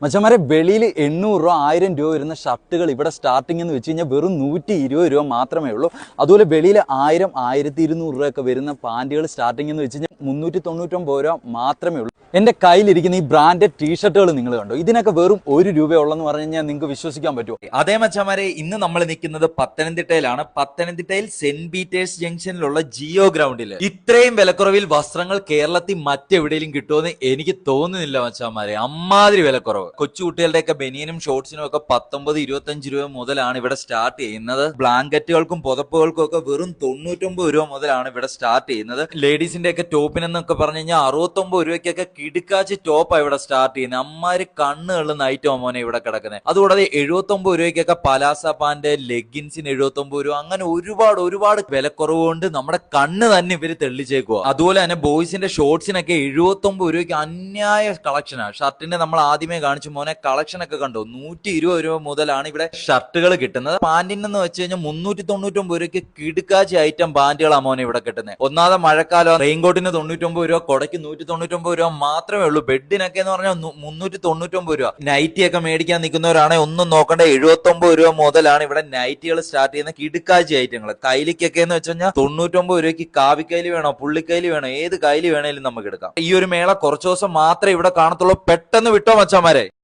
മച്ചന്മാരെ വെളിയിൽ 800 രൂപ 1000 രൂപ വരുന്ന ഷർട്ടുകൾ ഇവിടെ സ്റ്റാർട്ടിംഗ് എന്ന് വെച്ച് കഴിഞ്ഞാൽ വെറും 120 രൂപ മാത്രമേ ഉള്ളൂ. അതുപോലെ വെളിയിൽ 1000 1200 രൂപയൊക്കെ വരുന്ന പാൻറ്റുകൾ സ്റ്റാർട്ടിംഗ് എന്ന് വെച്ച് കഴിഞ്ഞാൽ 399 രൂപ മാത്രമേ ഉള്ളൂ. എൻ്റെ കയ്യിലിരിക്കുന്ന ഈ ബ്രാൻഡഡ് ടീഷർട്ടുകൾ നിങ്ങൾ കണ്ടോ, ഇതിനൊക്കെ വെറും 1 രൂപയുള്ളെന്ന് പറഞ്ഞു കഴിഞ്ഞാൽ നിങ്ങൾക്ക് വിശ്വസിക്കാൻ പറ്റുമോ? അതേ മച്ചാമാരെ, ഇന്ന് നമ്മൾ നിൽക്കുന്നത് പത്തനംതിട്ടയിലാണ്. പത്തനംതിട്ടയിൽ സെന്റ് പീറ്റേഴ്സ് ജംഗ്ഷനിലുള്ള ജിയോ ഗ്രൗണ്ടിൽ ഇത്രയും വിലക്കുറവിൽ വസ്ത്രങ്ങൾ കേരളത്തിൽ മറ്റെവിടെയും കിട്ടുമെന്ന് എനിക്ക് തോന്നുന്നില്ല മച്ചാമാരെ. അമ്മാതിരി വിലക്കുറവ്. കൊച്ചുകുട്ടികളുടെയൊക്കെ ബനിയനും ഷോർട്സിനും ഒക്കെ 19-25 രൂപ മുതലാണ് ഇവിടെ സ്റ്റാർട്ട് ചെയ്യുന്നത്. ബ്ലാങ്കറ്റുകൾക്കും പുതപ്പുകൾക്കും ഒക്കെ വെറും 99 രൂപ മുതലാണ് ഇവിടെ സ്റ്റാർട്ട് ചെയ്യുന്നത്. ലേഡീസിന്റെ ഒക്കെ ടോപ്പിനെന്നൊക്കെ പറഞ്ഞു കഴിഞ്ഞാൽ 69 രൂപയ്ക്കൊക്കെ കിടുക്കാച്ച് ടോപ്പാണ് ഇവിടെ സ്റ്റാർട്ട് ചെയ്യുന്നത്. അമ്മാര് കണ്ണുകളിൽ നൈറ്റോ മോനെ ഇവിടെ കിടക്കുന്നത്. അതുകൂടാതെ 79 രൂപയ്ക്കൊക്കെ പലാസ പാന്റ്, ലെഗിൻസിന് 79 രൂപ, അങ്ങനെ ഒരുപാട് വിലക്കുറവ് കൊണ്ട് നമ്മുടെ കണ്ണ് തന്നെ ഇവര് തെളിച്ചേക്കുക. അതുപോലെ തന്നെ ബോയ്സിന്റെ ഷോർട്സിനൊക്കെ 79 രൂപയ്ക്ക് അന്യായ കളക്ഷനാണ്. ഷർട്ടിന്റെ നമ്മൾ ആദ്യമേ കാണിച്ചു മോനെ, കളക്ഷൻ ഒക്കെ കണ്ടോ. 120 രൂപ മുതലാണ് ഇവിടെ ഷർട്ടുകൾ കിട്ടുന്നത്. പാന്റിനെന്ന് വെച്ച് കഴിഞ്ഞാൽ 399 രൂപയ്ക്ക് കിടുക്കാച്ച് ഐറ്റം പാന്റുകളാണ് മോനെ ഇവിടെ കിട്ടുന്നത്. ഒന്നാമത് മഴക്കാലം, റെയിൻകോട്ടിന് 99 രൂപ, കൊടയ്ക്ക് 199 രൂപ മാത്രമേ ഉള്ളൂ. ബെഡിനൊക്കെ എന്ന് പറഞ്ഞാൽ 399 രൂപ. നൈറ്റി ഒക്കെ മേടിക്കാൻ നിൽക്കുന്നവരാണെങ്കിൽ ഒന്നും നോക്കണ്ട, 79 രൂപ മുതലാണ് ഇവിടെ നൈറ്റികൾ സ്റ്റാർട്ട് ചെയ്യുന്ന കിടുക്കാച്ചി ഐറ്റങ്ങൾ. കൈലിക്കൊക്കെ എന്ന് വെച്ച് കഴിഞ്ഞാൽ 99 രൂപയ്ക്ക് കാവിക്കൈലി വേണോ പുള്ളിക്കൈലി വേണോ ഏത് കൈലി വേണേലും നമുക്ക് എടുക്കാം. ഈ ഒരു മേള കുറച്ചു ദിവസം മാത്രമേ ഇവിടെ കാണത്തുള്ളൂ. പെട്ടെന്ന് വിട്ടോ മച്ചാമാരെ.